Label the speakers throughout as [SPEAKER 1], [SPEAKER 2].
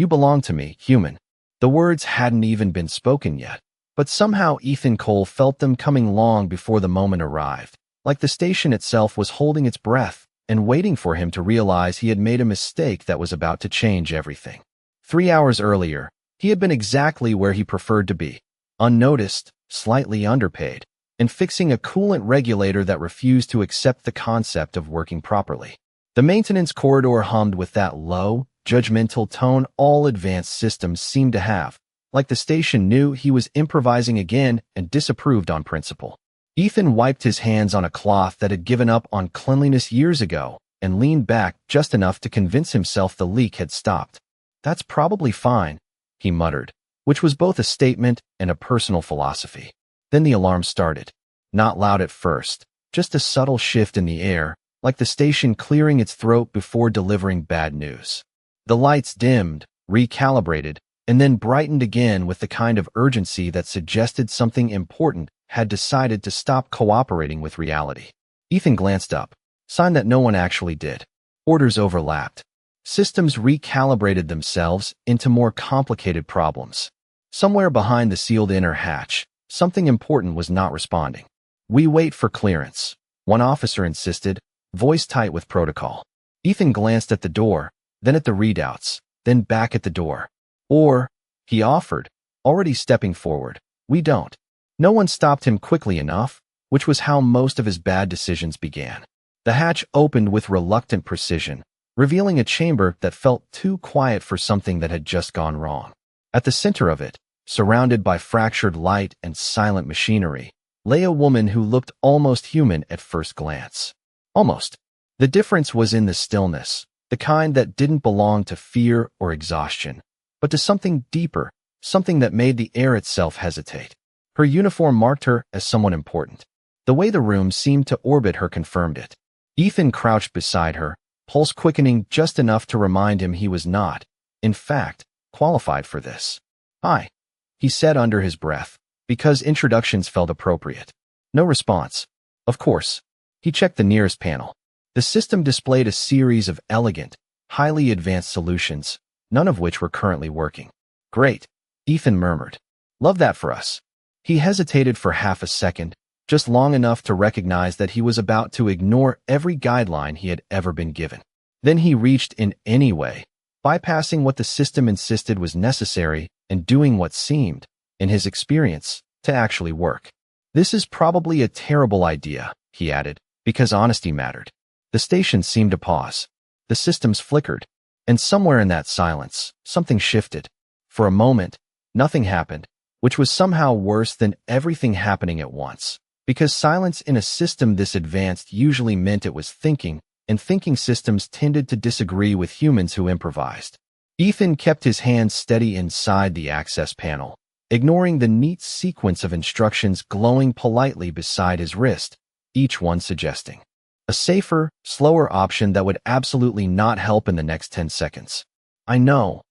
[SPEAKER 1] You belong to me, human. The words hadn't even been spoken yet, but somehow Ethan Cole felt them coming long before the moment arrived, like the station itself was holding its breath and waiting for him to realize he had made a mistake that was about to change everything. 3 hours earlier, he had been exactly where he preferred to be, unnoticed, slightly underpaid, and fixing a coolant regulator that refused to accept the concept of working properly. The maintenance corridor hummed with that low, judgmental tone all advanced systems seemed to have, like the station knew he was improvising again and disapproved on principle. Ethan wiped his hands on a cloth that had given up on cleanliness years ago and leaned back just enough to convince himself the leak had stopped. "That's probably fine," he muttered, which was both a statement and a personal philosophy. Then the alarm started. Not loud at first, just a subtle shift in the air, like the station clearing its throat before delivering bad news. The lights dimmed, recalibrated, and then brightened again with the kind of urgency that suggested something important had decided to stop cooperating with reality. Ethan glanced up, sign that no one actually did. Orders overlapped. Systems recalibrated themselves into more complicated problems. Somewhere behind the sealed inner hatch, something important was not responding. "We wait for clearance," one officer insisted, voice tight with protocol. Ethan glanced at the door, then at the readouts, then back at the door. "Or," he offered, already stepping forward, "we don't." No one stopped him quickly enough, which was how most of his bad decisions began. The hatch opened with reluctant precision, revealing a chamber that felt too quiet for something that had just gone wrong. At the center of it, surrounded by fractured light and silent machinery, lay a woman who looked almost human at first glance. Almost. The difference was in the stillness, the kind that didn't belong to fear or exhaustion, but to something deeper, something that made the air itself hesitate. Her uniform marked her as someone important. The way the room seemed to orbit her confirmed it. Ethan crouched beside her, pulse quickening just enough to remind him he was not, in fact, qualified for this. "Hi," he said under his breath, because introductions felt appropriate. No response. Of course. He checked the nearest panel. The system displayed a series of elegant, highly advanced solutions, none of which were currently working. "Great," Ethan murmured. "Love that for us." He hesitated for half a second, just long enough to recognize that he was about to ignore every guideline he had ever been given. Then he reached in anyway, bypassing what the system insisted was necessary and doing what seemed, in his experience, to actually work. "This is probably a terrible idea," he added, because honesty mattered. The station seemed to pause. The systems flickered, and somewhere in that silence, something shifted. For a moment, nothing happened, which was somehow worse than everything happening at once, because silence in a system this advanced usually meant it was thinking, and thinking systems tended to disagree with humans who improvised. Ethan kept his hands steady inside the access panel, ignoring the neat sequence of instructions glowing politely beside his wrist, each one suggesting a safer, slower option that would absolutely not help in the next 10 seconds. I know,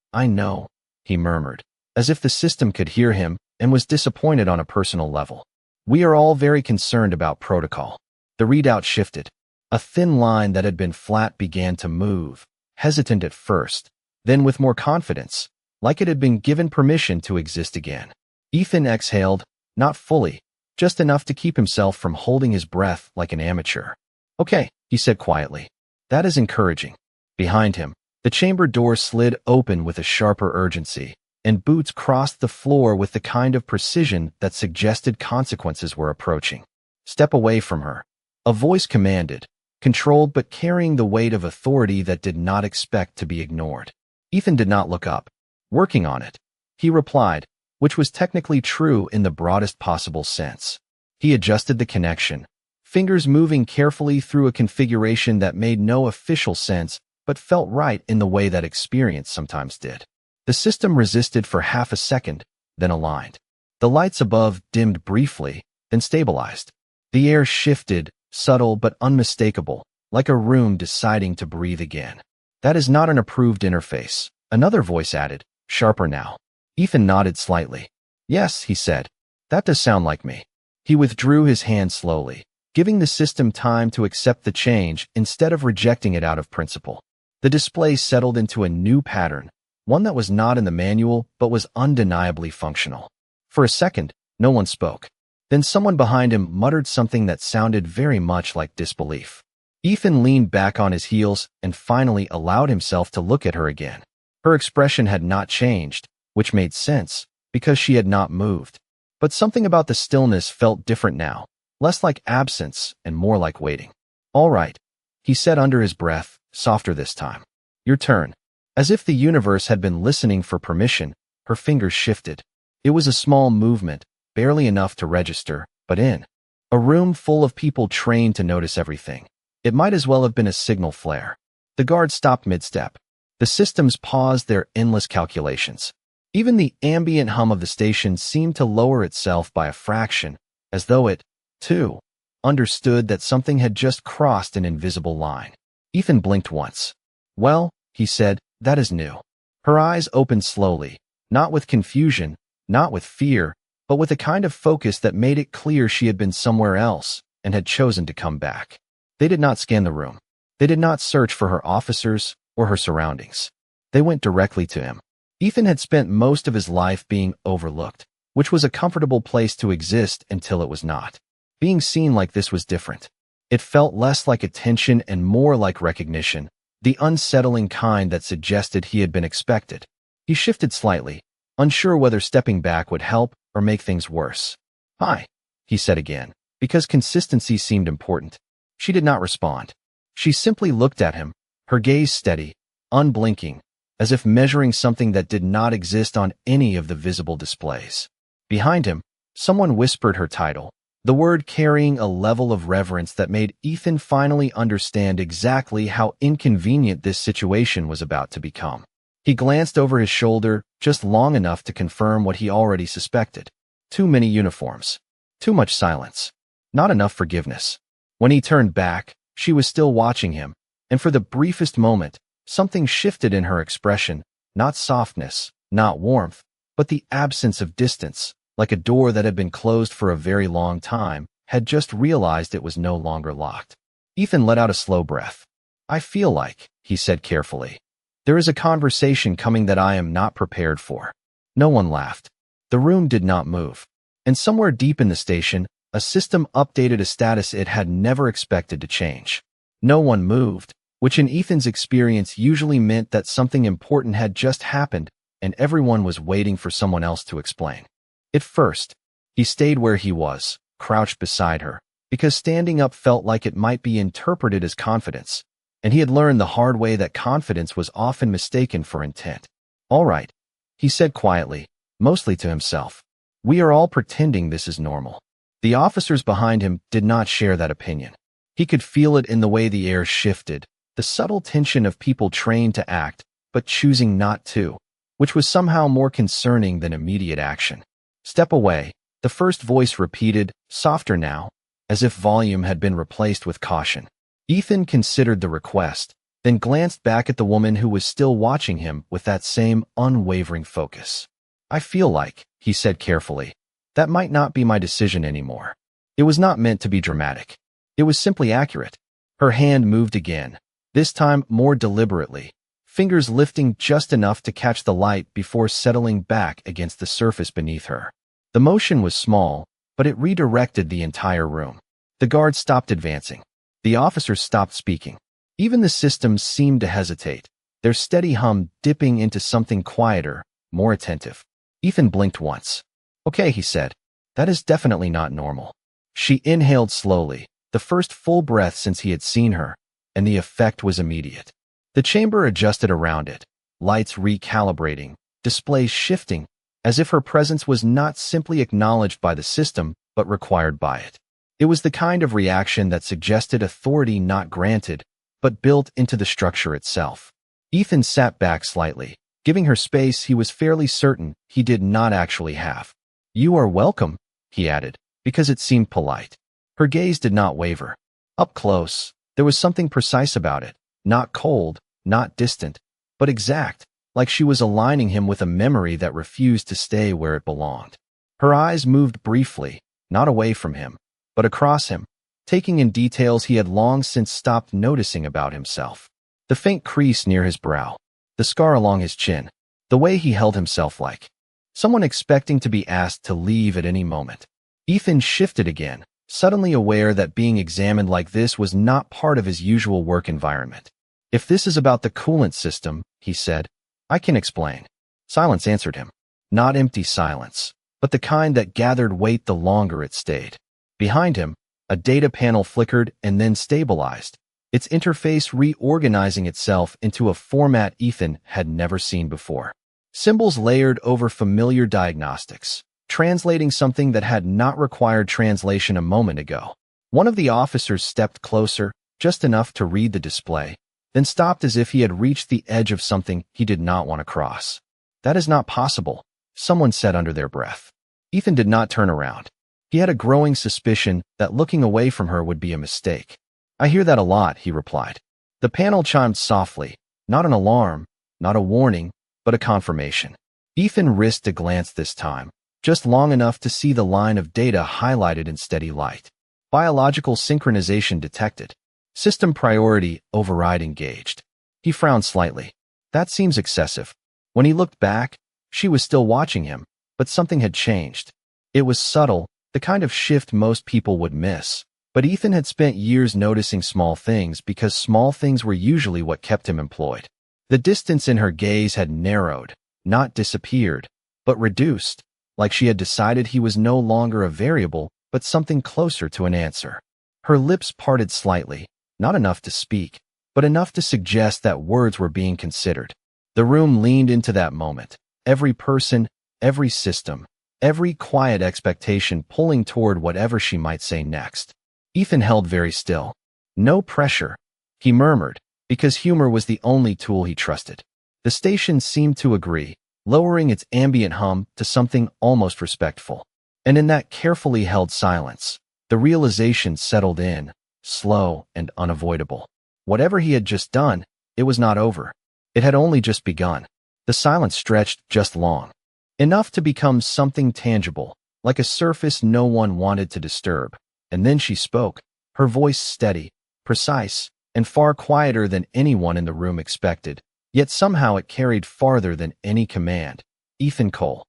[SPEAKER 1] he murmured, as if the system could hear him and was disappointed on a personal level. "We are all very concerned about protocol." The readout shifted. A thin line that had been flat began to move, hesitant at first, then with more confidence, like it had been given permission to exist again. Ethan exhaled, not fully, just enough to keep himself from holding his breath like an amateur. "Okay," he said quietly. "That is encouraging." Behind him, the chamber door slid open with a sharper urgency, and boots crossed the floor with the kind of precision that suggested consequences were approaching. "Step away from her," a voice commanded, controlled but carrying the weight of authority that did not expect to be ignored. Ethan did not look up. "Working on it," he replied, which was technically true in the broadest possible sense. He adjusted the connection, fingers moving carefully through a configuration that made no official sense but felt right in the way that experience sometimes did. The system resisted for half a second, then aligned. The lights above dimmed briefly, then stabilized. The air shifted, subtle but unmistakable, like a room deciding to breathe again. "That is not an approved interface," another voice added, sharper now. Ethan nodded slightly. "Yes," he said. "That does sound like me." He withdrew his hand slowly, giving the system time to accept the change instead of rejecting it out of principle. The display settled into a new pattern, one that was not in the manual but was undeniably functional. For a second, no one spoke. Then someone behind him muttered something that sounded very much like disbelief. Ethan leaned back on his heels and finally allowed himself to look at her again. Her expression had not changed, which made sense, because she had not moved. But something about the stillness felt different now, less like absence and more like waiting. "All right," he said under his breath, softer this time. "Your turn." As if the universe had been listening for permission, her fingers shifted. It was a small movement, barely enough to register, but in a room full of people trained to notice everything, it might as well have been a signal flare. The guard stopped mid-step. The systems paused their endless calculations. Even the ambient hum of the station seemed to lower itself by a fraction, as though it, too, understood that something had just crossed an invisible line. Ethan blinked once. "Well," he said, "that is new." Her eyes opened slowly, not with confusion, not with fear, but with a kind of focus that made it clear she had been somewhere else and had chosen to come back. They did not scan the room. They did not search for her officers or her surroundings. They went directly to him. Ethan had spent most of his life being overlooked, which was a comfortable place to exist until it was not. Being seen like this was different. It felt less like attention and more like recognition, the unsettling kind that suggested he had been expected. He shifted slightly, unsure whether stepping back would help or make things worse. "Hi," he said again, because consistency seemed important. She did not respond. She simply looked at him, her gaze steady, unblinking, as if measuring something that did not exist on any of the visible displays. Behind him, someone whispered her title, the word carrying a level of reverence that made Ethan finally understand exactly how inconvenient this situation was about to become. He glanced over his shoulder just long enough to confirm what he already suspected. Too many uniforms. Too much silence. Not enough forgiveness. When he turned back, she was still watching him, and for the briefest moment, something shifted in her expression, not softness, not warmth, but the absence of distance, like a door that had been closed for a very long time, had just realized it was no longer locked. Ethan let out a slow breath. "I feel like," he said carefully, "there is a conversation coming that I am not prepared for." No one laughed. The room did not move. And somewhere deep in the station, a system updated a status it had never expected to change. No one moved, which in Ethan's experience usually meant that something important had just happened and everyone was waiting for someone else to explain. At first, he stayed where he was, crouched beside her, because standing up felt like it might be interpreted as confidence, and he had learned the hard way that confidence was often mistaken for intent. "All right," he said quietly, mostly to himself. "We are all pretending this is normal." The officers behind him did not share that opinion. He could feel it in the way the air shifted, the subtle tension of people trained to act, but choosing not to, which was somehow more concerning than immediate action. "Step away," the first voice repeated, softer now, as if volume had been replaced with caution. Ethan considered the request, then glanced back at the woman who was still watching him with that same unwavering focus. "I feel like," he said carefully, "that might not be my decision anymore." It was not meant to be dramatic. It was simply accurate. Her hand moved again, this time more deliberately, fingers lifting just enough to catch the light before settling back against the surface beneath her. The motion was small, but it redirected the entire room. The guard stopped advancing. The officers stopped speaking. Even the systems seemed to hesitate, their steady hum dipping into something quieter, more attentive. Ethan blinked once. "Okay," he said. "That is definitely not normal." She inhaled slowly, the first full breath since he had seen her, and the effect was immediate. The chamber adjusted around it, lights recalibrating, displays shifting, as if her presence was not simply acknowledged by the system, but required by it. It was the kind of reaction that suggested authority not granted, but built into the structure itself. Ethan sat back slightly, giving her space he was fairly certain he did not actually have. "You are welcome," he added, because it seemed polite. Her gaze did not waver. Up close, there was something precise about it, not cold, not distant, but exact, like she was aligning him with a memory that refused to stay where it belonged. Her eyes moved briefly, not away from him, but across him, taking in details he had long since stopped noticing about himself. The faint crease near his brow, the scar along his chin, The way he held himself like someone expecting to be asked to leave at any moment. Ethan shifted again, suddenly aware that being examined like this was not part of his usual work environment. If this is about the coolant system, he said, I can explain. Silence answered him. Not empty silence, but the kind that gathered weight the longer it stayed. Behind him, a data panel flickered and then stabilized, its interface reorganizing itself into a format Ethan had never seen before. Symbols layered over familiar diagnostics, translating something that had not required translation a moment ago. One of the officers stepped closer, just enough to read the display, then stopped as if he had reached the edge of something he did not want to cross. That is not possible, someone said under their breath. Ethan did not turn around. He had a growing suspicion that looking away from her would be a mistake. I hear that a lot, he replied. The panel chimed softly, not an alarm, not a warning, but a confirmation. Ethan risked a glance this time, just long enough to see the line of data highlighted in steady light. Biological synchronization detected. System priority override engaged. He frowned slightly. That seems excessive. When he looked back, she was still watching him, but something had changed. It was subtle, the kind of shift most people would miss. But Ethan had spent years noticing small things because small things were usually what kept him employed. The distance in her gaze had narrowed, not disappeared, but reduced, like she had decided he was no longer a variable, but something closer to an answer. Her lips parted slightly, not enough to speak, but enough to suggest that words were being considered. The room leaned into that moment, every person, every system, every quiet expectation pulling toward whatever she might say next. Ethan held very still. No pressure, he murmured, because humor was the only tool he trusted. The station seemed to agree, lowering its ambient hum to something almost respectful. And in that carefully held silence, the realization settled in, slow and unavoidable. Whatever he had just done, it was not over. It had only just begun. The silence stretched just long. Enough to become something tangible, like a surface no one wanted to disturb. And then she spoke, her voice steady, precise, and far quieter than anyone in the room expected, yet somehow it carried farther than any command. Ethan Cole.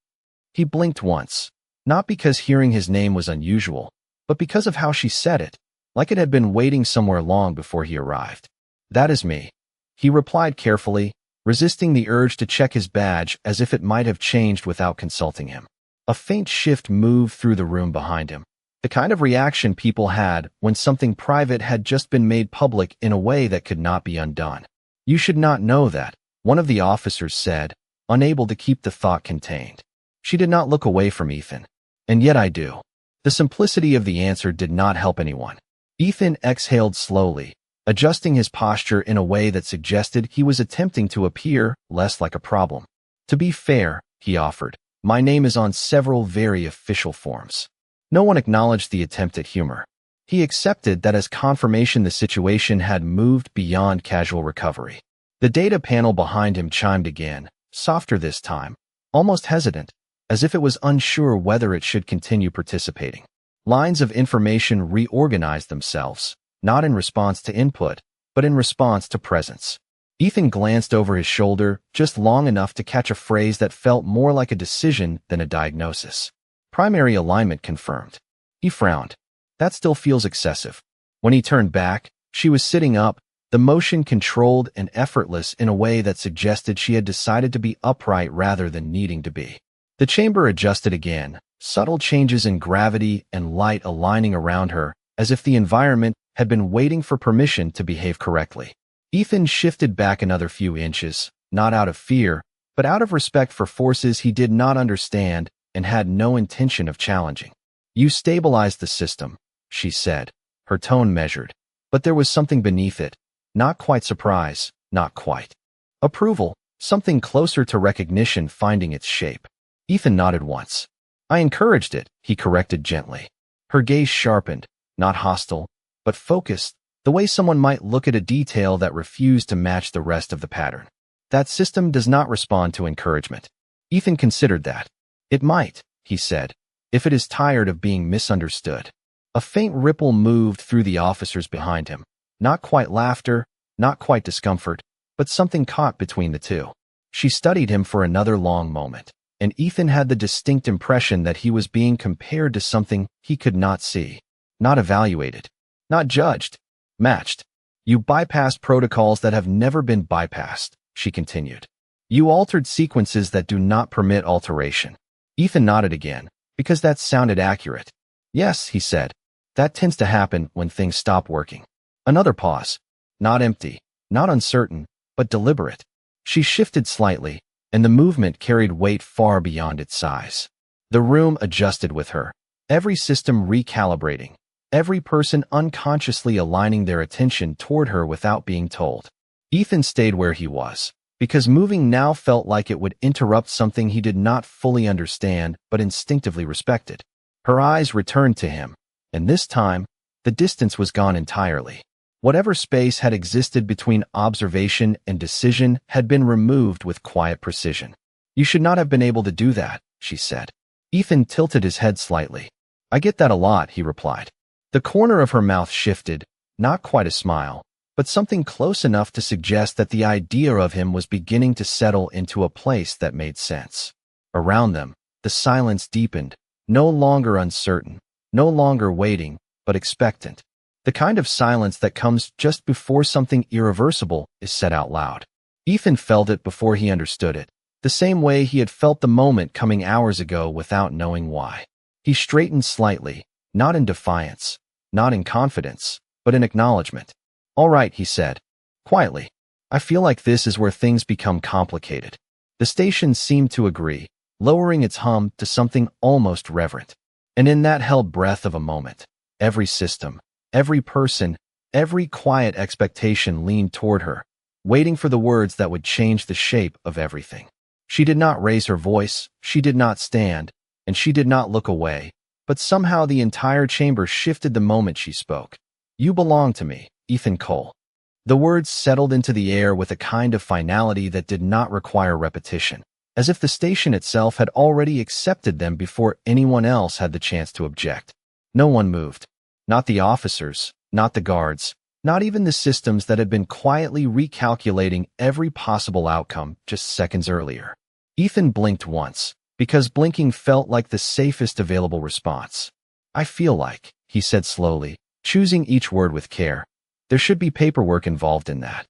[SPEAKER 1] He blinked once, not because hearing his name was unusual, but because of how she said it, like it had been waiting somewhere long before he arrived. That is me, he replied carefully, resisting the urge to check his badge as if it might have changed without consulting him. A faint shift moved through the room behind him. The kind of reaction people had when something private had just been made public in a way that could not be undone. You should not know that, one of the officers said, unable to keep the thought contained. She did not look away from Ethan. And yet I do. The simplicity of the answer did not help anyone. Ethan exhaled slowly, adjusting his posture in a way that suggested he was attempting to appear less like a problem. To be fair, he offered, my name is on several very official forms. No one acknowledged the attempt at humor. He accepted that as confirmation the situation had moved beyond casual recovery. The data panel behind him chimed again, softer this time, almost hesitant, as if it was unsure whether it should continue participating. Lines of information reorganized themselves, not in response to input, but in response to presence. Ethan glanced over his shoulder just long enough to catch a phrase that felt more like a decision than a diagnosis. Primary alignment confirmed. He frowned. That still feels excessive. When he turned back, she was sitting up, the motion controlled and effortless in a way that suggested she had decided to be upright rather than needing to be. The chamber adjusted again, subtle changes in gravity and light aligning around her, as if the environment had been waiting for permission to behave correctly. Ethan shifted back another few inches, not out of fear, but out of respect for forces he did not understand and had no intention of challenging. You stabilized the system, she said, her tone measured, but there was something beneath it, not quite surprise, not quite approval, something closer to recognition finding its shape. Ethan nodded once. I encouraged it, he corrected gently. Her gaze sharpened, not hostile, but focused, the way someone might look at a detail that refused to match the rest of the pattern. That system does not respond to encouragement. Ethan considered that. It might, he said, if it is tired of being misunderstood. A faint ripple moved through the officers behind him. Not quite laughter, not quite discomfort, but something caught between the two. She studied him for another long moment, and Ethan had the distinct impression that he was being compared to something he could not see, not evaluated, not judged, matched. You bypassed protocols that have never been bypassed, she continued. You altered sequences that do not permit alteration. Ethan nodded again, because that sounded accurate. Yes, he said. That tends to happen when things stop working. Another pause. Not empty, not uncertain, but deliberate. She shifted slightly, and the movement carried weight far beyond its size. The room adjusted with her, every system recalibrating, every person unconsciously aligning their attention toward her without being told. Ethan stayed where he was, because moving now felt like it would interrupt something he did not fully understand but instinctively respected. Her eyes returned to him, and this time, the distance was gone entirely. Whatever space had existed between observation and decision had been removed with quiet precision. You should not have been able to do that, she said. Ethan tilted his head slightly. I get that a lot, he replied. The corner of her mouth shifted, not quite a smile, but something close enough to suggest that the idea of him was beginning to settle into a place that made sense. Around them, the silence deepened, no longer uncertain, no longer waiting, but expectant. The kind of silence that comes just before something irreversible is said out loud. Ethan felt it before he understood it, the same way he had felt the moment coming hours ago without knowing why. He straightened slightly, not in defiance, not in confidence, but in acknowledgement. All right, he said, quietly. I feel like this is where things become complicated. The station seemed to agree, lowering its hum to something almost reverent. And in that held breath of a moment, every system, every person, every quiet expectation leaned toward her, waiting for the words that would change the shape of everything. She did not raise her voice, she did not stand, and she did not look away, but somehow the entire chamber shifted the moment she spoke. You belong to me, Ethan Cole. The words settled into the air with a kind of finality that did not require repetition, as if the station itself had already accepted them before anyone else had the chance to object. No one moved. Not the officers, not the guards, not even the systems that had been quietly recalculating every possible outcome just seconds earlier. Ethan blinked once, because blinking felt like the safest available response. I feel like, he said slowly, choosing each word with care, there should be paperwork involved in that.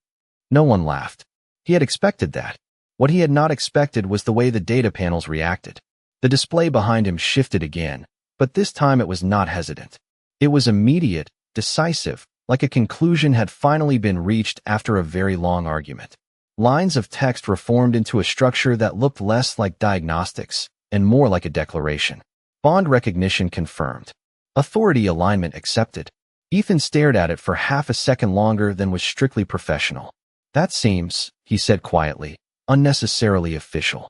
[SPEAKER 1] No one laughed. He had expected that. What he had not expected was the way the data panels reacted. The display behind him shifted again, but this time it was not hesitant. It was immediate, decisive, like a conclusion had finally been reached after a very long argument. Lines of text reformed into a structure that looked less like diagnostics and more like a declaration. Bond recognition confirmed. Authority alignment accepted. Ethan stared at it for half a second longer than was strictly professional. That seems, he said quietly, unnecessarily official.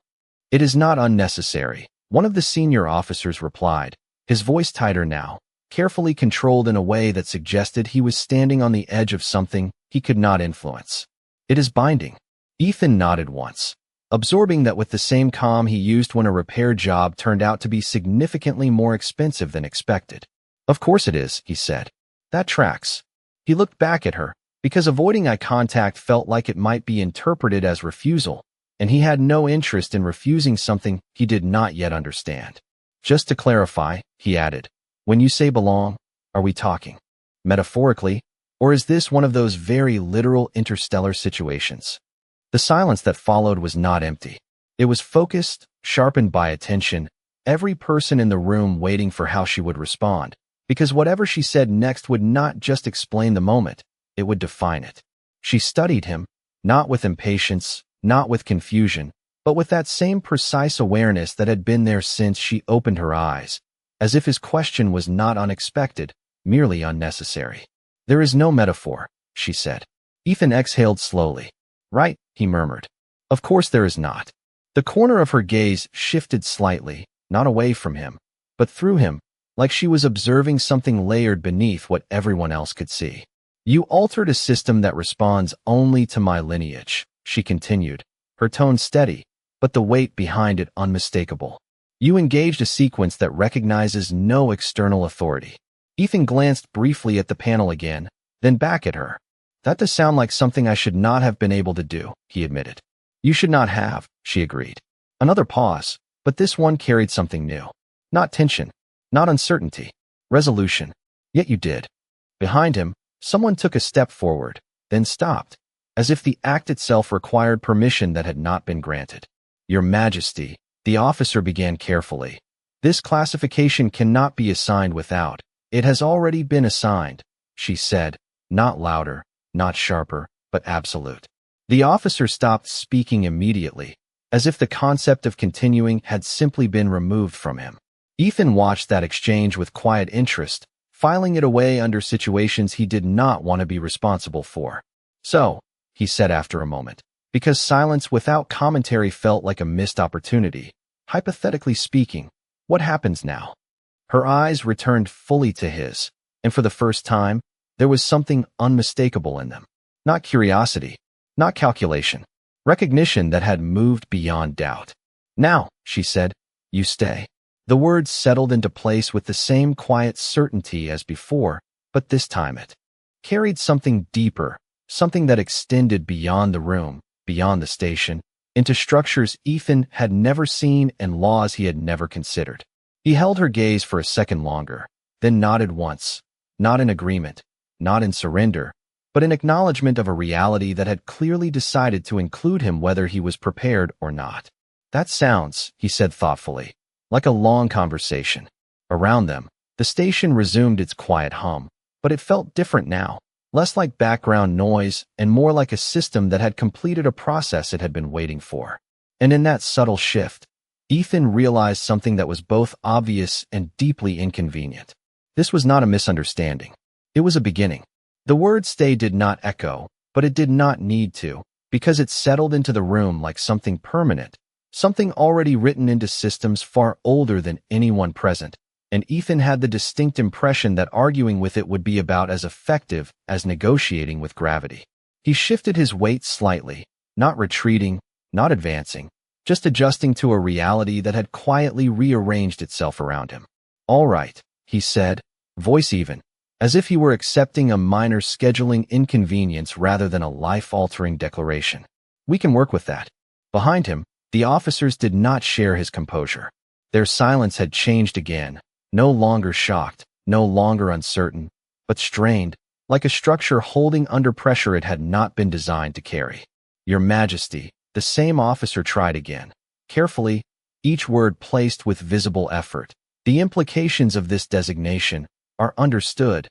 [SPEAKER 1] It is not unnecessary, one of the senior officers replied, his voice tighter now, carefully controlled in a way that suggested he was standing on the edge of something he could not influence. It is binding. Ethan nodded once, absorbing that with the same calm he used when a repair job turned out to be significantly more expensive than expected. Of course it is, he said. That tracks. He looked back at her, because avoiding eye contact felt like it might be interpreted as refusal, and he had no interest in refusing something he did not yet understand. Just to clarify, he added, when you say belong, are we talking metaphorically, or is this one of those very literal interstellar situations? The silence that followed was not empty. It was focused, sharpened by attention, every person in the room waiting for how she would respond, because whatever she said next would not just explain the moment, it would define it. She studied him, not with impatience, not with confusion, but with that same precise awareness that had been there since she opened her eyes, as if his question was not unexpected, merely unnecessary. There is no metaphor, she said. Ethan exhaled slowly. Right, he murmured. Of course there is not. The corner of her gaze shifted slightly, not away from him, but through him, like she was observing something layered beneath what everyone else could see. You altered a system that responds only to my lineage, she continued, her tone steady, but the weight behind it unmistakable. You engaged a sequence that recognizes no external authority. Ethan glanced briefly at the panel again, then back at her. That does sound like something I should not have been able to do, he admitted. You should not have, she agreed. Another pause, but this one carried something new. Not tension, not uncertainty, resolution. Yet you did. Behind him, someone took a step forward, then stopped, as if the act itself required permission that had not been granted. Your Majesty, the officer began carefully. This classification cannot be assigned without. It has already been assigned, she said, not louder, not sharper, but absolute. The officer stopped speaking immediately, as if the concept of continuing had simply been removed from him. Ethan watched that exchange with quiet interest, filing it away under situations he did not want to be responsible for. So, he said after a moment, because silence without commentary felt like a missed opportunity. Hypothetically speaking, what happens now? Her eyes returned fully to his, and for the first time, there was something unmistakable in them. Not curiosity, not calculation, recognition that had moved beyond doubt. Now, she said, you stay. The words settled into place with the same quiet certainty as before, but this time it carried something deeper, something that extended beyond the room, beyond the station, into structures Ethan had never seen and laws he had never considered. He held her gaze for a second longer, then nodded once, not in agreement, not in surrender, but in acknowledgement of a reality that had clearly decided to include him whether he was prepared or not. That sounds, he said thoughtfully, like a long conversation. Around them, the station resumed its quiet hum, but it felt different now, less like background noise and more like a system that had completed a process it had been waiting for. And in that subtle shift, Ethan realized something that was both obvious and deeply inconvenient. This was not a misunderstanding. It was a beginning. The word stay did not echo, but it did not need to, because it settled into the room like something permanent, something already written into systems far older than anyone present, and Ethan had the distinct impression that arguing with it would be about as effective as negotiating with gravity. He shifted his weight slightly, not retreating, not advancing, just adjusting to a reality that had quietly rearranged itself around him. All right, he said, voice even, as if he were accepting a minor scheduling inconvenience rather than a life-altering declaration. We can work with that. Behind him, the officers did not share his composure. Their silence had changed again, no longer shocked, no longer uncertain, but strained, like a structure holding under pressure it had not been designed to carry. Your Majesty, the same officer tried again, carefully, each word placed with visible effort. The implications of this designation are understood,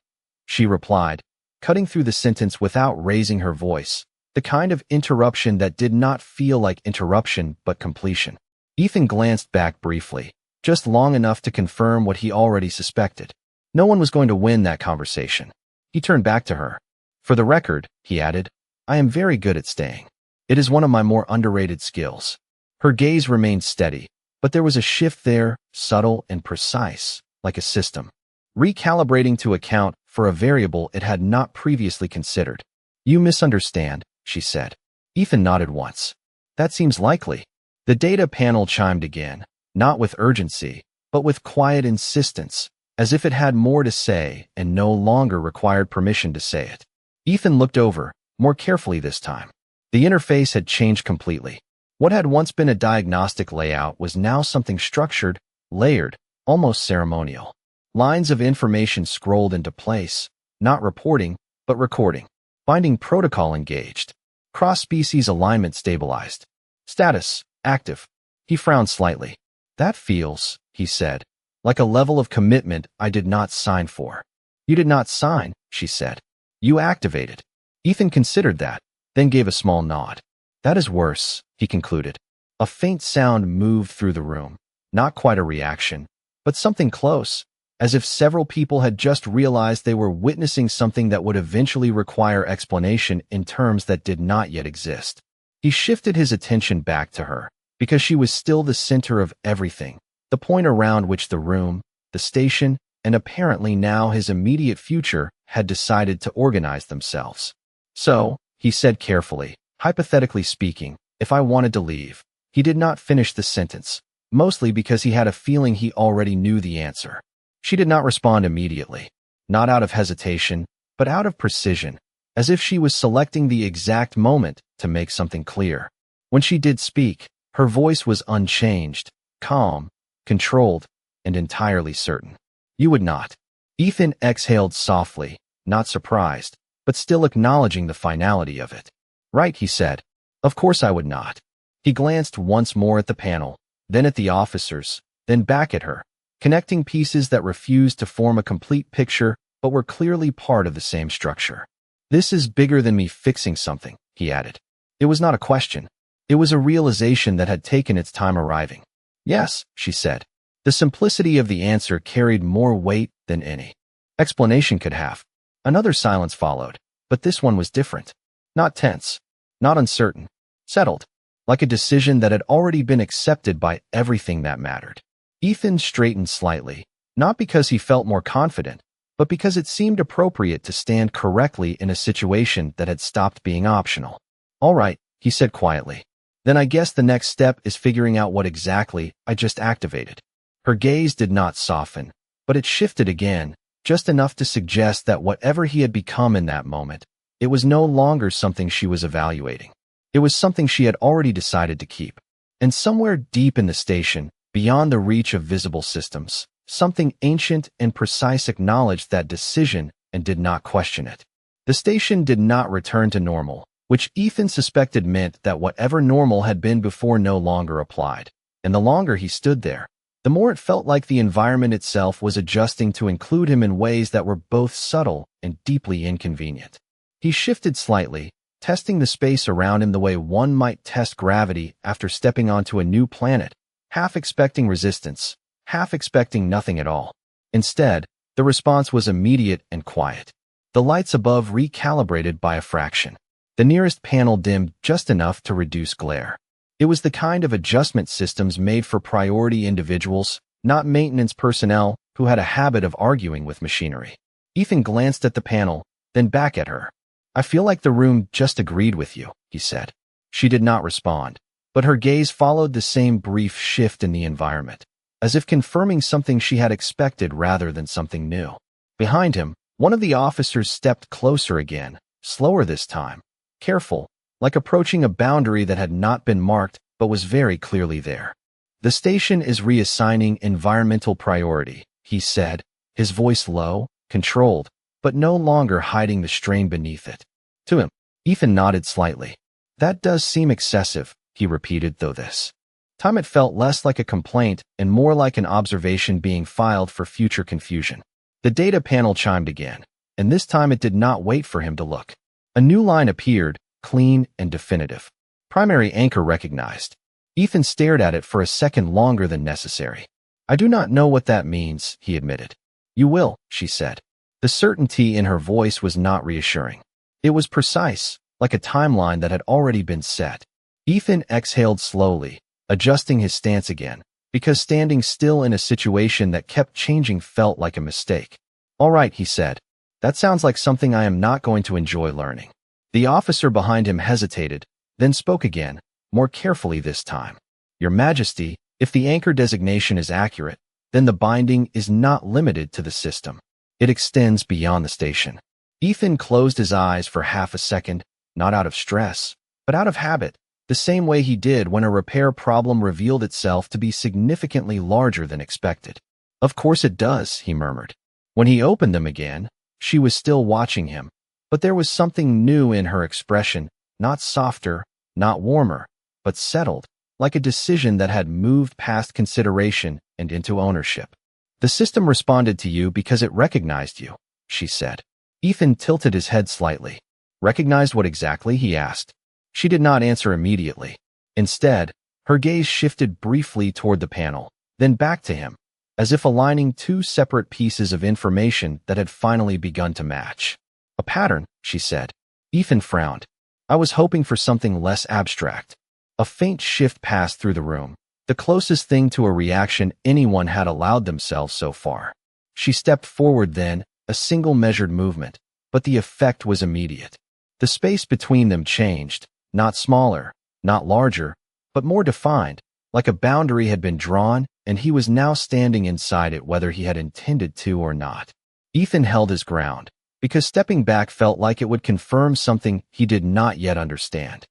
[SPEAKER 1] she replied, cutting through the sentence without raising her voice, the kind of interruption that did not feel like interruption but completion. Ethan glanced back briefly, just long enough to confirm what he already suspected. No one was going to win that conversation. He turned back to her. For the record, he added, I am very good at staying. It is one of my more underrated skills. Her gaze remained steady, but there was a shift there, subtle and precise, like a system, recalibrating to account for a variable it had not previously considered. You misunderstand, she said. Ethan nodded once. That seems likely. The data panel chimed again, not with urgency, but with quiet insistence, as if it had more to say and no longer required permission to say it. Ethan looked over, more carefully this time. The interface had changed completely. What had once been a diagnostic layout was now something structured, layered, almost ceremonial. Lines of information scrolled into place, not reporting, but recording. Binding protocol engaged. Cross-species alignment stabilized. Status, active. He frowned slightly. That feels, he said, like a level of commitment I did not sign for. You did not sign, she said. You activated. Ethan considered that, then gave a small nod. That is worse, he concluded. A faint sound moved through the room. Not quite a reaction, but something close, as if several people had just realized they were witnessing something that would eventually require explanation in terms that did not yet exist. He shifted his attention back to her, because she was still the center of everything, the point around which the room, the station, and apparently now his immediate future had decided to organize themselves. So, he said carefully, hypothetically speaking, if I wanted to leave. He did not finish the sentence, mostly because he had a feeling he already knew the answer. She did not respond immediately, not out of hesitation, but out of precision, as if she was selecting the exact moment to make something clear. When she did speak, her voice was unchanged, calm, controlled, and entirely certain. You would not. Ethan exhaled softly, not surprised, but still acknowledging the finality of it. Right, he said. Of course I would not. He glanced once more at the panel, then at the officers, then back at her, connecting pieces that refused to form a complete picture but were clearly part of the same structure. This is bigger than me fixing something, he added. It was not a question. It was a realization that had taken its time arriving. Yes, she said. The simplicity of the answer carried more weight than any explanation could have. Another silence followed, but this one was different. Not tense, not uncertain, settled, like a decision that had already been accepted by everything that mattered. Ethan straightened slightly, not because he felt more confident, but because it seemed appropriate to stand correctly in a situation that had stopped being optional. All right, he said quietly. Then I guess the next step is figuring out what exactly I just activated. Her gaze did not soften, but it shifted again, just enough to suggest that whatever he had become in that moment, it was no longer something she was evaluating. It was something she had already decided to keep. And somewhere deep in the station, beyond the reach of visible systems, something ancient and precise acknowledged that decision and did not question it. The station did not return to normal, which Ethan suspected meant that whatever normal had been before no longer applied. And the longer he stood there, the more it felt like the environment itself was adjusting to include him in ways that were both subtle and deeply inconvenient. He shifted slightly, testing the space around him the way one might test gravity after stepping onto a new planet, half expecting resistance, half expecting nothing at all. Instead, the response was immediate and quiet. The lights above recalibrated by a fraction. The nearest panel dimmed just enough to reduce glare. It was the kind of adjustment systems made for priority individuals, not maintenance personnel who had a habit of arguing with machinery. Ethan glanced at the panel, then back at her. I feel like the room just agreed with you, he said. She did not respond, but her gaze followed the same brief shift in the environment, as if confirming something she had expected rather than something new. Behind him, one of the officers stepped closer again, slower this time, careful, like approaching a boundary that had not been marked but was very clearly there. The station is reassigning environmental priority, he said, his voice low, controlled, but no longer hiding the strain beneath it. To him, Ethan nodded slightly. That does seem excessive, he repeated, though this time it felt less like a complaint and more like an observation being filed for future confusion. The data panel chimed again, and this time it did not wait for him to look. A new line appeared, clean and definitive. Primary anchor recognized. Ethan stared at it for a second longer than necessary. I do not know what that means, he admitted. You will, she said. The certainty in her voice was not reassuring. It was precise, like a timeline that had already been set. Ethan exhaled slowly, adjusting his stance again, because standing still in a situation that kept changing felt like a mistake. All right, he said. That sounds like something I am not going to enjoy learning. The officer behind him hesitated, then spoke again, more carefully this time. Your Majesty, if the anchor designation is accurate, then the binding is not limited to the system. It extends beyond the station. Ethan closed his eyes for half a second, not out of stress, but out of habit, the same way he did when a repair problem revealed itself to be significantly larger than expected. Of course it does, he murmured. When he opened them again, she was still watching him, but there was something new in her expression, not softer, not warmer, but settled, like a decision that had moved past consideration and into ownership. The system responded to you because it recognized you, she said. Ethan tilted his head slightly. Recognized what exactly? He asked. She did not answer immediately. Instead, her gaze shifted briefly toward the panel, then back to him, as if aligning two separate pieces of information that had finally begun to match. A pattern, she said. Ethan frowned. I was hoping for something less abstract. A faint shift passed through the room, the closest thing to a reaction anyone had allowed themselves so far. She stepped forward then, a single measured movement, but the effect was immediate. The space between them changed, not smaller, not larger, but more defined, like a boundary had been drawn, and he was now standing inside it whether he had intended to or not. Ethan held his ground, because stepping back felt like it would confirm something he did not yet understand.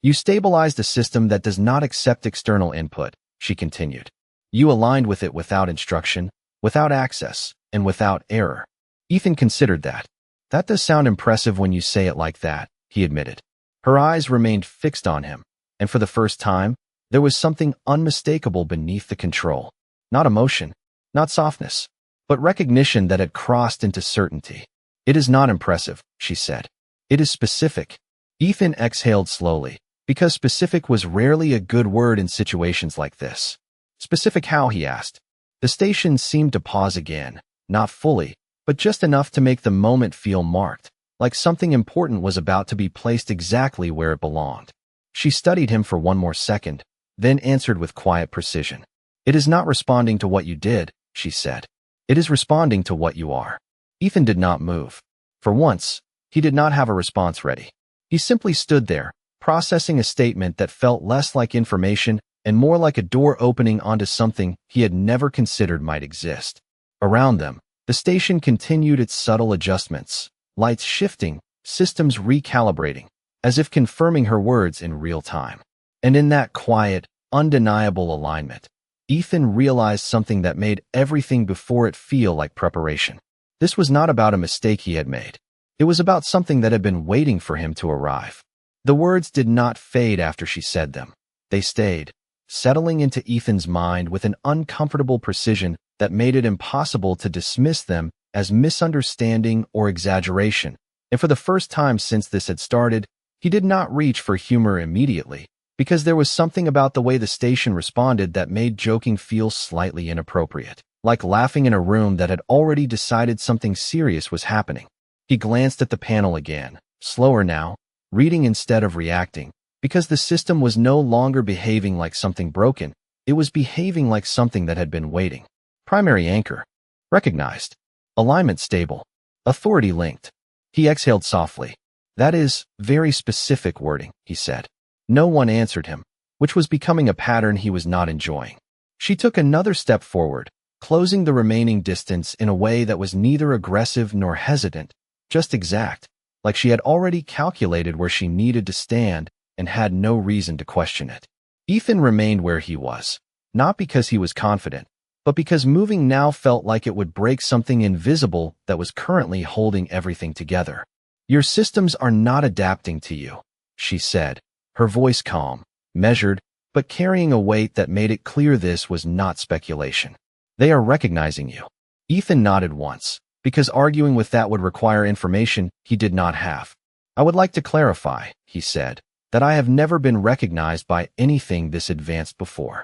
[SPEAKER 1] You stabilized a system that does not accept external input, she continued. You aligned with it without instruction, without access, and without error. Ethan considered that. That does sound impressive when you say it like that, he admitted. Her eyes remained fixed on him, and for the first time, there was something unmistakable beneath the control. Not emotion, not softness, but recognition that had crossed into certainty. It is not impressive, she said. It is specific. Ethan exhaled slowly, because specific was rarely a good word in situations like this. Specific how, he asked. The station seemed to pause again, not fully, but just enough to make the moment feel marked, like something important was about to be placed exactly where it belonged. She studied him for one more second, then answered with quiet precision. It is not responding to what you did, she said. It is responding to what you are. Ethan did not move. For once, he did not have a response ready. He simply stood there, processing a statement that felt less like information and more like a door opening onto something he had never considered might exist. Around them, the station continued its subtle adjustments, lights shifting, systems recalibrating, as if confirming her words in real time. And in that quiet, undeniable alignment, Ethan realized something that made everything before it feel like preparation. This was not about a mistake he had made. It was about something that had been waiting for him to arrive. The words did not fade after she said them. They stayed, settling into Ethan's mind with an uncomfortable precision that made it impossible to dismiss them as misunderstanding or exaggeration. And for the first time since this had started, he did not reach for humor immediately, because there was something about the way the station responded that made joking feel slightly inappropriate, like laughing in a room that had already decided something serious was happening. He glanced at the panel again, slower now, reading instead of reacting, because the system was no longer behaving like something broken, it was behaving like something that had been waiting. Primary anchor. Recognized. Alignment stable. Authority linked. He exhaled softly. That is very specific wording, he said. No one answered him, which was becoming a pattern he was not enjoying. She took another step forward, closing the remaining distance in a way that was neither aggressive nor hesitant, just exact, like she had already calculated where she needed to stand and had no reason to question it. Ethan remained where he was, not because he was confident, but because moving now felt like it would break something invisible that was currently holding everything together. Your systems are not adapting to you, she said, her voice calm, measured, but carrying a weight that made it clear this was not speculation. They are recognizing you. Ethan nodded once, because arguing with that would require information he did not have. I would like to clarify, he said, that I have never been recognized by anything this advanced before.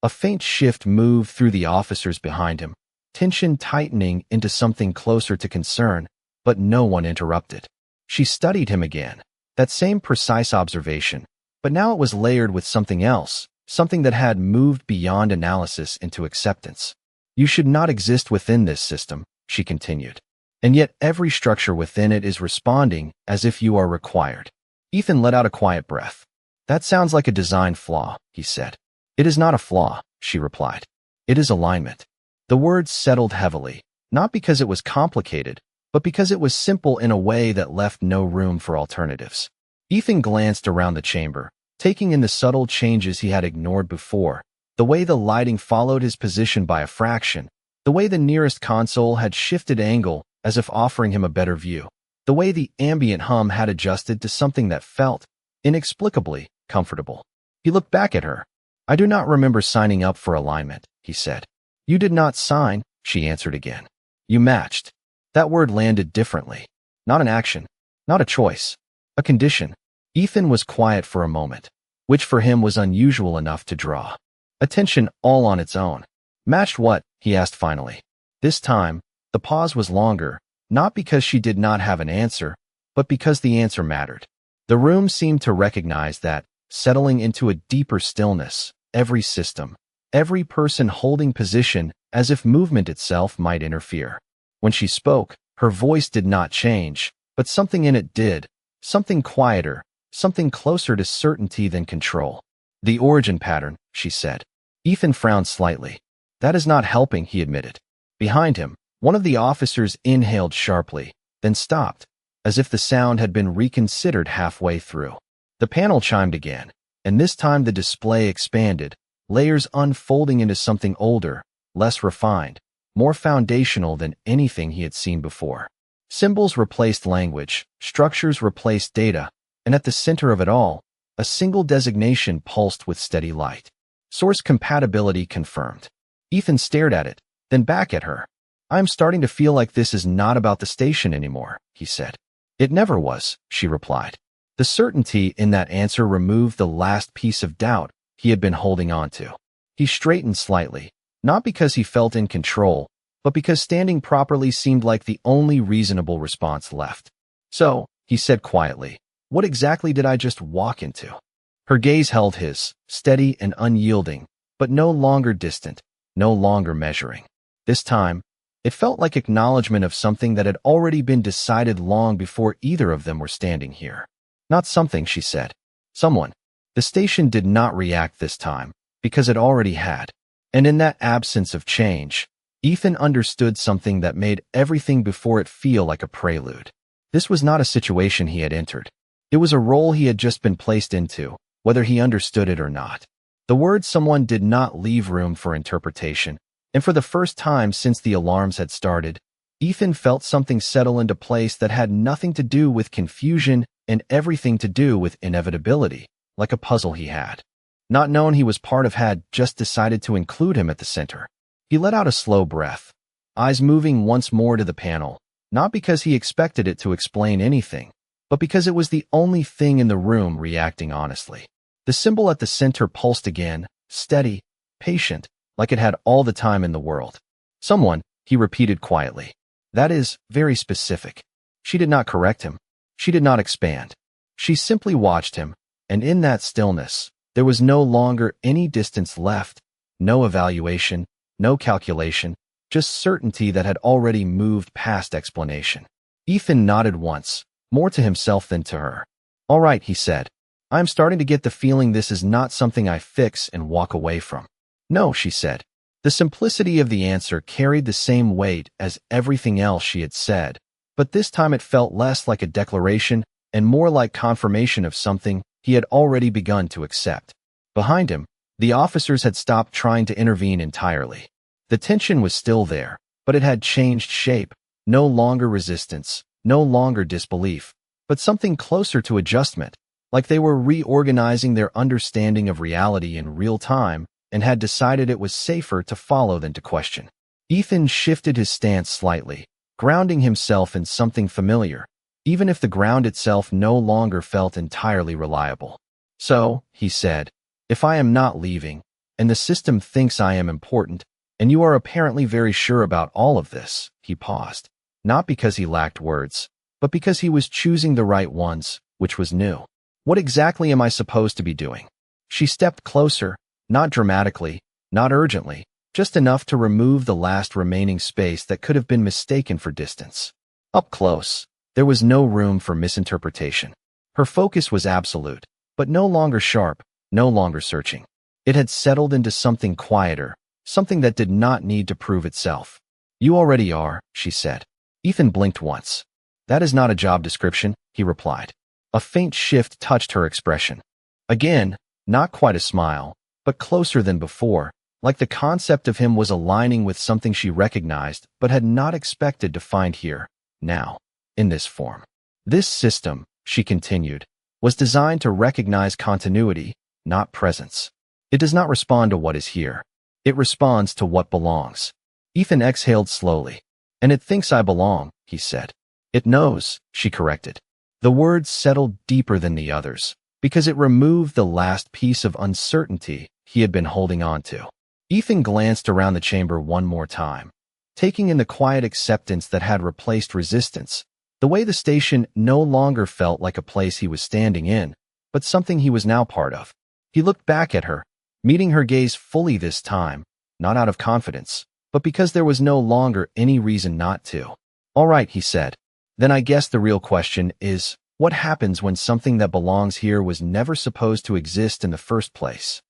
[SPEAKER 1] A faint shift moved through the officers behind him, tension tightening into something closer to concern, but no one interrupted. She studied him again, that same precise observation, but now it was layered with something else, something that had moved beyond analysis into acceptance. You should not exist within this system, she continued, and yet every structure within it is responding as if you are required. Ethan let out a quiet breath. That sounds like a design flaw, he said. It is not a flaw, she replied. It is alignment. The words settled heavily, not because it was complicated, but because it was simple in a way that left no room for alternatives. Ethan glanced around the chamber, taking in the subtle changes he had ignored before, the way the lighting followed his position by a fraction, the way the nearest console had shifted angle as if offering him a better view, the way the ambient hum had adjusted to something that felt, inexplicably, comfortable. He looked back at her. I do not remember signing up for alignment, he said. You did not sign, she answered again. You matched. That word landed differently. Not an action, not a choice, a condition. Ethan was quiet for a moment, which for him was unusual enough to draw attention all on its own. Matched what? He asked finally. This time, the pause was longer, not because she did not have an answer, but because the answer mattered. The room seemed to recognize that, settling into a deeper stillness, every system, every person holding position as if movement itself might interfere. When she spoke, her voice did not change, but something in it did, something quieter, something closer to certainty than control. The origin pattern, she said. Ethan frowned slightly. That is not helping, he admitted. Behind him, one of the officers inhaled sharply, then stopped, as if the sound had been reconsidered halfway through. The panel chimed again, and this time the display expanded, layers unfolding into something older, less refined, more foundational than anything he had seen before. Symbols replaced language, structures replaced data, and at the center of it all, a single designation pulsed with steady light. Source compatibility confirmed. Ethan stared at it, then back at her. "I'm starting to feel like this is not about the station anymore," he said. "It never was," she replied. The certainty in that answer removed the last piece of doubt he had been holding on to. He straightened slightly, not because he felt in control, but because standing properly seemed like the only reasonable response left. "So," he said quietly, "what exactly did I just walk into?" Her gaze held his, steady and unyielding, but no longer distant, no longer measuring. This time, it felt like acknowledgement of something that had already been decided long before either of them were standing here. "Not something," she said. "Someone." The station did not react this time, because it already had. And in that absence of change, Ethan understood something that made everything before it feel like a prelude. This was not a situation he had entered. It was a role he had just been placed into, whether he understood it or not. The word "someone" did not leave room for interpretation, and for the first time since the alarms had started, Ethan felt something settle into place that had nothing to do with confusion and everything to do with inevitability, like a puzzle he had not known he was part of had just decided to include him at the center. He let out a slow breath, eyes moving once more to the panel, not because he expected it to explain anything, but because it was the only thing in the room reacting honestly. The symbol at the center pulsed again, steady, patient, like it had all the time in the world. "Someone," he repeated quietly. "That is very specific." She did not correct him. She did not expand. She simply watched him, and in that stillness, there was no longer any distance left, no evaluation, no calculation, just certainty that had already moved past explanation. Ethan nodded once, more to himself than to her. "All right," he said. "I'm starting to get the feeling this is not something I fix and walk away from." "No," she said. The simplicity of the answer carried the same weight as everything else she had said, but this time it felt less like a declaration and more like confirmation of something he had already begun to accept. Behind him, the officers had stopped trying to intervene entirely. The tension was still there, but it had changed shape, no longer resistance, no longer disbelief, but something closer to adjustment, like they were reorganizing their understanding of reality in real time and had decided it was safer to follow than to question. Ethan shifted his stance slightly, grounding himself in something familiar, even if the ground itself no longer felt entirely reliable. "So," he said, "if I am not leaving, and the system thinks I am important, and you are apparently very sure about all of this," he paused, not because he lacked words, but because he was choosing the right ones, which was new. "What exactly am I supposed to be doing?" She stepped closer, not dramatically, not urgently, just enough to remove the last remaining space that could have been mistaken for distance. Up close, there was no room for misinterpretation. Her focus was absolute, but no longer sharp, no longer searching. It had settled into something quieter, something that did not need to prove itself. "You already are," she said. Ethan blinked once. "That is not a job description," he replied. A faint shift touched her expression. Again, not quite a smile, but closer than before, like the concept of him was aligning with something she recognized but had not expected to find here, now, in this form. "This system," she continued, "was designed to recognize continuity, not presence. It does not respond to what is here. It responds to what belongs." Ethan exhaled slowly. "And it thinks I belong," he said. "It knows," she corrected. The words settled deeper than the others, because it removed the last piece of uncertainty he had been holding on to. Ethan glanced around the chamber one more time, taking in the quiet acceptance that had replaced resistance, the way the station no longer felt like a place he was standing in, but something he was now part of. He looked back at her, meeting her gaze fully this time, not out of confidence, but because there was no longer any reason not to. "All right," he said. "Then I guess the real question is, what happens when something that belongs here was never supposed to exist in the first place?"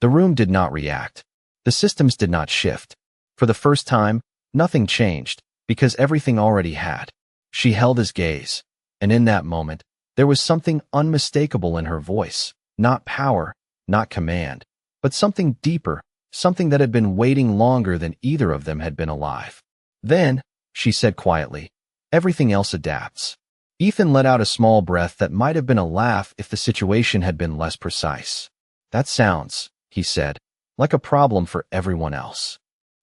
[SPEAKER 1] The room did not react. The systems did not shift. For the first time, nothing changed, because everything already had. She held his gaze, and in that moment, There was something unmistakable in her voice, not power, not command, but something deeper, something that had been waiting longer than either of them had been alive. Then, she said quietly, everything else adapts. Ethan let out a small breath that might have been a laugh if the situation had been less precise. That sounds, he said, like a problem for everyone else.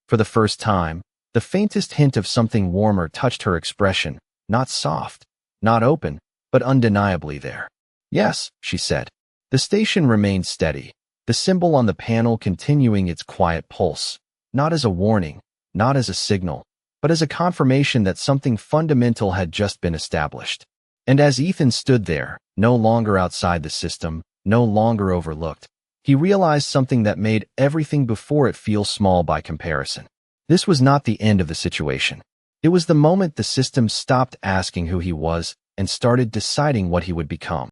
[SPEAKER 1] For the first time, the faintest hint of something warmer touched her expression, not soft, not open, but undeniably there. Yes, she said. The station remained steady, the symbol on the panel continuing its quiet pulse, not as a warning, not as a signal, but as a confirmation that something fundamental had just been established. And as Ethan stood there, no longer outside the system, no longer overlooked, he realized something that made everything before it feel small by comparison. This was not the end of the situation. It was the moment the system stopped asking who he was and started deciding what he would become.